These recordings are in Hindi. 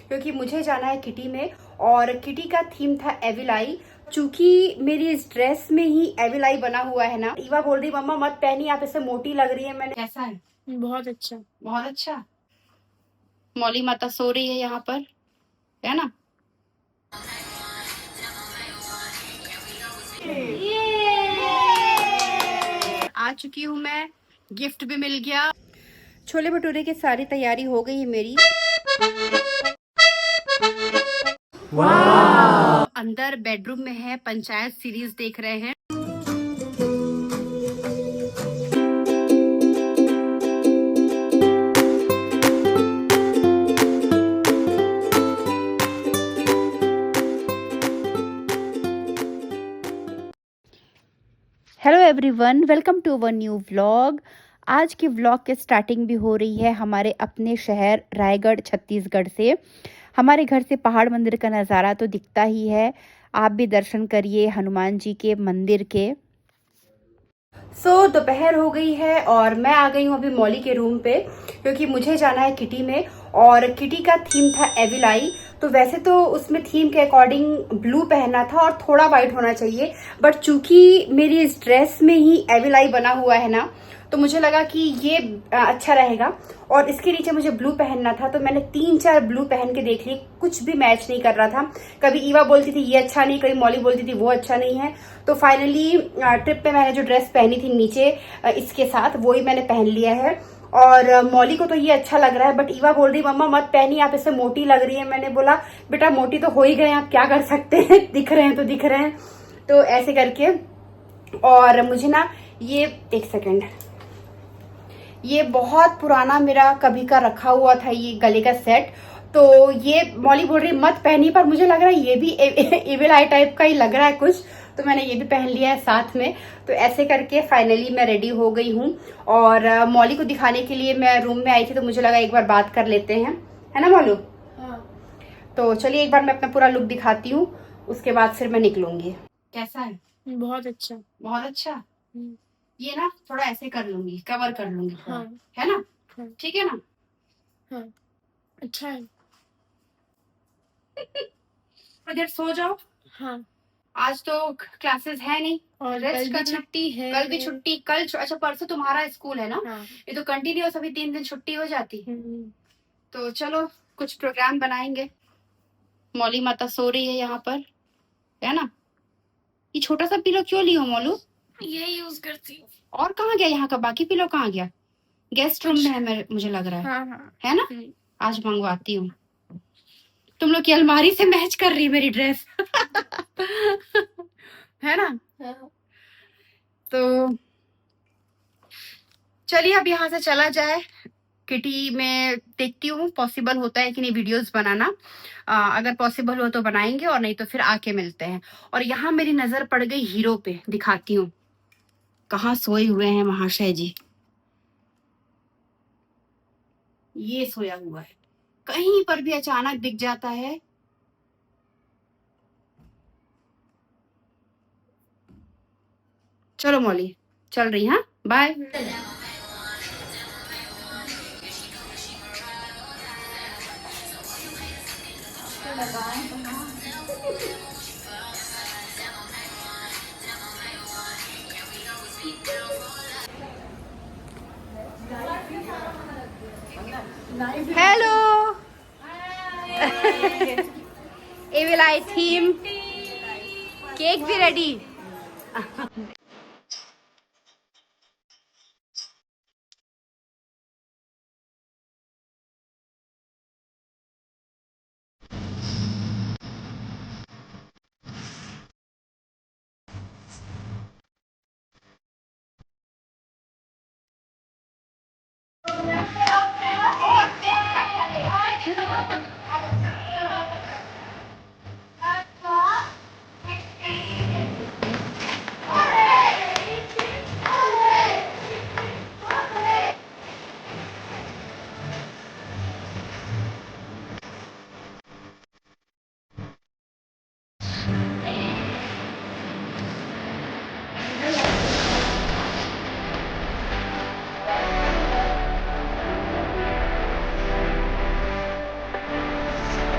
क्योंकि मुझे जाना है किटी में। और किटी का थीम था एविल आई। चूंकि मेरी इस ड्रेस में ही एविल आई बना हुआ है ना, ईवा बोल रही मम्मा मत पहनी, आप इससे मोटी लग रही है। मैंने कैसा है? बहुत अच्छा, बहुत अच्छा। मौली माता सो रही है यहाँ पर, है ना। आ चुकी हूँ मैं, गिफ्ट भी मिल गया। छोले भटूरे की सारी तैयारी हो गई है मेरी। वाह! अंदर बेडरूम में है, पंचायत सीरीज देख रहे हैं। Hello everyone, welcome to one new vlog. आज की व्लॉग के स्टार्टिंग भी हो रही है हमारे अपने शहर रायगढ़ छत्तीसगढ़ से। हमारे घर से पहाड़ मंदिर का नज़ारा तो दिखता ही है। आप भी दर्शन करिए हनुमान जी के मंदिर के। दोपहर हो गई है और मैं आ गई हूँ अभी मौली के रूम पे, क्योंकि मुझे जाना है किटी में। और किटी का थीम था एविल आई। तो वैसे तो उसमें थीम के अकॉर्डिंग ब्लू पहनना था और थोड़ा वाइट होना चाहिए, बट चूंकि मेरी इस ड्रेस में ही एविल आई बना हुआ है ना, तो मुझे लगा कि ये अच्छा रहेगा। और इसके नीचे मुझे ब्लू पहनना था, तो मैंने 3-4 ब्लू पहन के देख ली, कुछ भी मैच नहीं कर रहा था। कभी ईवा बोलती थी ये अच्छा नहीं, कभी मौली बोलती थी वो अच्छा नहीं है। तो फाइनली ट्रिप पे मैंने जो ड्रेस पहनी थी नीचे इसके साथ, वो ही मैंने पहन लिया है। और मौली को तो ये अच्छा लग रहा है, बट ईवा बोल रही मम्मा मत पहनी, आप इससे मोटी लग रही है। मैंने बोला बेटा मोटी तो हो ही गए, आप क्या कर सकते हैं, दिख रहे हैं तो दिख रहे हैं। तो ऐसे करके। और मुझे ना ये एक सेकेंड, ये बहुत पुराना मेरा कभी का रखा हुआ था ये गले का सेट। तो ये मौली बोल रही मत पहनी, पर मुझे लग रहा है ये भी एविल आई टाइप का ही लग रहा है कुछ, तो मैंने ये भी पहन लिया है साथ में। तो ऐसे करके फाइनली मैं रेडी हो गई हूँ। और मौली को दिखाने के लिए मैं रूम में आई थी, तो मुझे लगा एक बार बात कर लेते हैं, है ना मौलू। हाँ। तो चलिए एक बार मैं अपना पूरा लुक दिखाती हूँ, उसके बाद फिर मैं निकलूंगी। कैसा है? बहुत अच्छा। बहुत अच्छा। ये ना थोड़ा ऐसे कर लूंगी, कवर कर लूंगी थोड़ा, हाँ। है ना। हाँ। ठीक है ना। हाँ, अच्छा है। इधर सो जाओ। हाँ। आज तो क्लासेस है नहीं और रेस्ट कल भी करना। छुट्टी है। कल भी छुट्टी, अच्छा परसों तुम्हारा स्कूल है ना। हाँ। ये तो कंटिन्यूअस अभी 3 दिन छुट्टी हो जाती। तो चलो कुछ प्रोग्राम बनाएंगे। मौली माता सो रही है यहाँ पर, है ना। ये छोटा सा पिलो क्यों लियो मौलू? ये यूज करती हूँ। और कहाँ गया यहाँ का बाकी पिलो, कहाँ गया? गेस्ट रूम में है मुझे लग रहा है। हाँ हाँ। है ना। आज मंगवाती हूँ। तुम लोग की अलमारी से मैच कर रही है मेरी ड्रेस। है ना। हाँ। तो चलिए अब यहाँ से चला जाए। किटी में देखती हूँ पॉसिबल होता है कि नहीं वीडियोस बनाना। अगर पॉसिबल हो तो बनाएंगे, और नहीं तो फिर आके मिलते हैं। और यहाँ मेरी नजर पड़ गई हीरो पे, दिखाती हूँ कहाँ सोए हुए हैं महाशय जी। ये सोया हुआ है, कहीं पर भी अचानक दिख जाता है। चलो मौली चल रही, हाँ बाय। हेलो। एविल आई थीम, केक भी रेडी।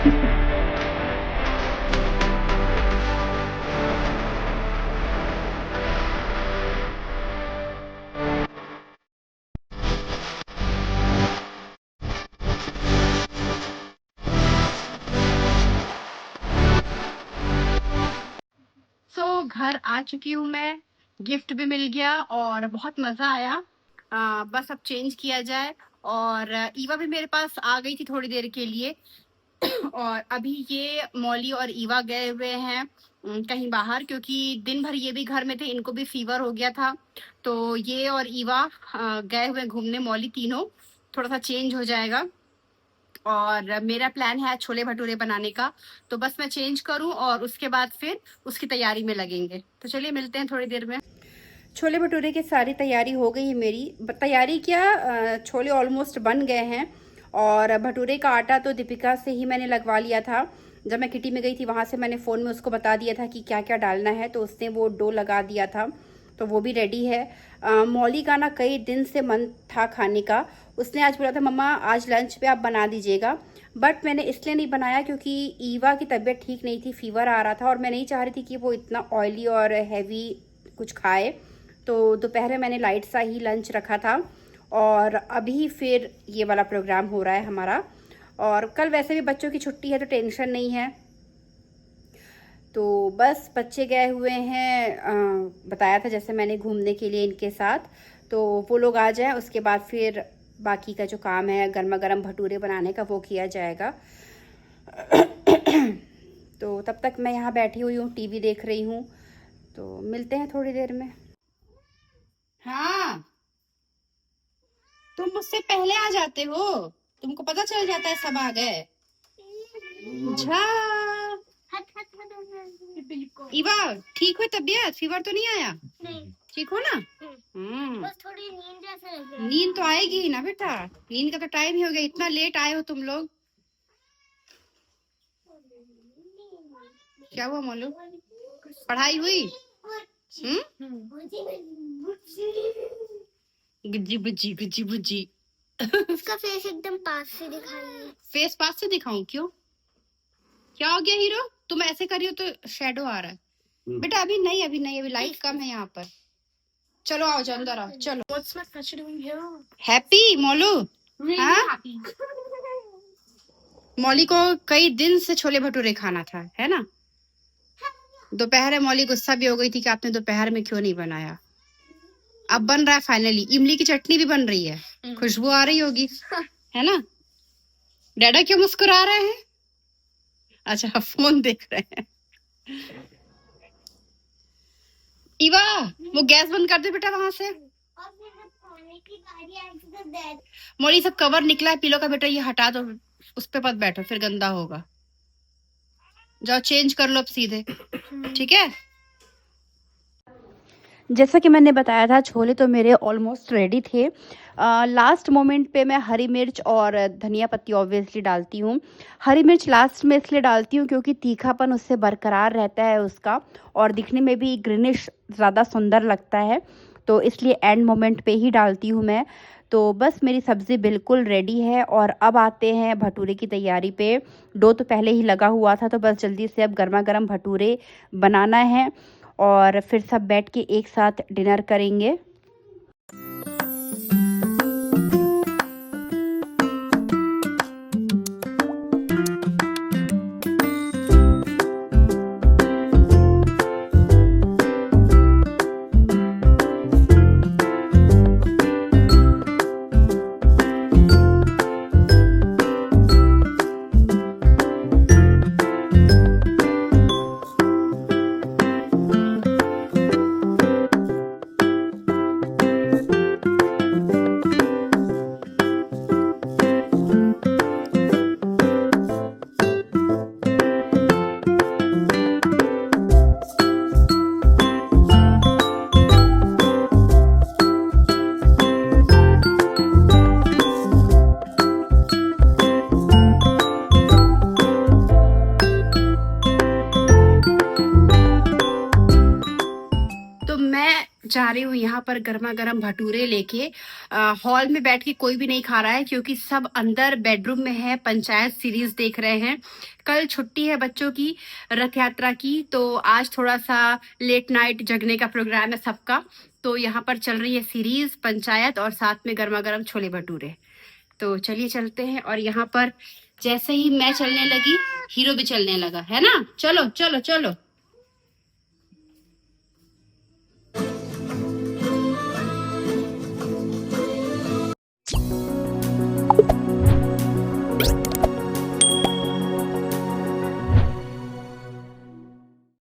घर आ चुकी हूँ मैं, गिफ्ट भी मिल गया और बहुत मजा आया। बस अब चेंज किया जाए। और ईवा भी मेरे पास आ गई थी थोड़ी देर के लिए। और अभी ये मौली और ईवा गए हुए हैं कहीं बाहर, क्योंकि दिन भर ये भी घर में थे, इनको भी फीवर हो गया था। तो ये और ईवा गए हुए घूमने, मौली तीनों। थोड़ा सा चेंज हो जाएगा। और मेरा प्लान है छोले भटूरे बनाने का, तो बस मैं चेंज करूं और उसके बाद फिर उसकी तैयारी में लगेंगे। तो चलिए मिलते हैं थोड़ी देर में। छोले भटूरे की सारी तैयारी हो गई है मेरी। तैयारी क्या, छोले ऑलमोस्ट बन गए हैं। और भटूरे का आटा तो दीपिका से ही मैंने लगवा लिया था। जब मैं किटी में गई थी वहाँ से मैंने फ़ोन में उसको बता दिया था कि क्या क्या डालना है, तो उसने वो डो लगा दिया था, तो वो भी रेडी है। मौली का ना कई दिन से मन था खाने का। उसने आज बोला था मम्मा आज लंच पे आप बना दीजिएगा, बट मैंने इसलिए नहीं बनाया क्योंकि ईवा की तबीयत ठीक नहीं थी, फीवर आ रहा था और मैं नहीं चाह रही थी कि वो इतना ऑयली और हैवी कुछ खाए। तो दोपहर में मैंने लाइट सा ही लंच रखा था और अभी फिर ये वाला प्रोग्राम हो रहा है हमारा। और कल वैसे भी बच्चों की छुट्टी है तो टेंशन नहीं है। तो बस बच्चे गए हुए हैं, बताया था जैसे मैंने, घूमने के लिए इनके साथ। तो वो लोग आ जाएं, उसके बाद फिर बाकी का जो काम है गर्मा गर्म भटूरे बनाने का वो किया जाएगा। तो तब तक मैं यहाँ बैठी हुई हूँ, टीवी देख रही हूँ। तो मिलते हैं थोड़ी देर में। हाँ, तुम मुझसे पहले आ जाते हो, तुमको पता चल जाता है सब आ गए। झा इवा, ठीक हो तबीयत? फीवर तो नहीं आया? नहीं। ठीक हो ना? बस थोड़ी नींद जैसे लग रही है। नींद तो आएगी ही ना बेटा, नींद का तो टाइम ही हो गया, इतना लेट आए हो तुम लोग। क्या हुआ मोलू, पढ़ाई हुई? गुज्जी बुज्जी गुज्जी बुज्जी। उसका फेस एकदम पास से दिखाइए। फेस पास से दिखाऊं? क्यों, क्या हो गया हीरो? तुम ऐसे करियो तो शेडो आ रहा है। बेटा अभी नहीं, अभी नहीं, अभी लाइट कम है यहाँ पर। चलो आओ जाओ अंदर आओ, चलो। What's my fetch doing here? Happy Molu? Really हाँ? happy. मौली को कई दिन से छोले भटूरे खाना था, है ना? दोपहर में मौली गुस्सा भी हो गई थी कि आपने दोपहर में क्यों नहीं बनाया। अब बन रहा है फाइनली। इमली की चटनी भी बन रही है, खुशबू आ रही होगी, है ना? डैडा क्यों मुस्कुरा रहे हैं? अच्छा फोन देख रहे हैं। ईवा वो गैस बंद कर दे बेटा वहां से। मौली सब कवर निकला है पिलो का, बेटा ये हटा दो, उस पे मत बैठो फिर गंदा होगा। जाओ चेंज कर लो अब सीधे, ठीक है? जैसा कि मैंने बताया था छोले तो मेरे ऑलमोस्ट रेडी थे। लास्ट मोमेंट पे मैं हरी मिर्च और धनिया पत्ती ऑब्वियसली डालती हूँ। हरी मिर्च लास्ट में इसलिए डालती हूँ क्योंकि तीखापन उससे बरकरार रहता है उसका, और दिखने में भी ग्रीनिश ज़्यादा सुंदर लगता है, तो इसलिए एंड मोमेंट पे ही डालती हूँ मैं। तो बस मेरी सब्ज़ी बिल्कुल रेडी है और अब आते हैं भटूरे की तैयारी पे। डो तो पहले ही लगा हुआ था, तो बस जल्दी से अब गर्मा गर्म भटूरे बनाना है और फिर सब बैठ के एक साथ डिनर करेंगे। जा रही हूँ यहाँ पर गर्मा गर्म भटूरे लेके। हॉल में बैठ के कोई भी नहीं खा रहा है क्योंकि सब अंदर बेडरूम में है, पंचायत सीरीज देख रहे हैं। कल छुट्टी है बच्चों की रथ यात्रा की, तो आज थोड़ा सा लेट नाइट जगने का प्रोग्राम है सबका। तो यहाँ पर चल रही है सीरीज पंचायत और साथ में गर्मा गर्म छोले भटूरे। तो चलिए चलते हैं। और यहाँ पर जैसे ही मैं चलने लगी हीरो भी चलने लगा, है ना। चलो चलो चलो।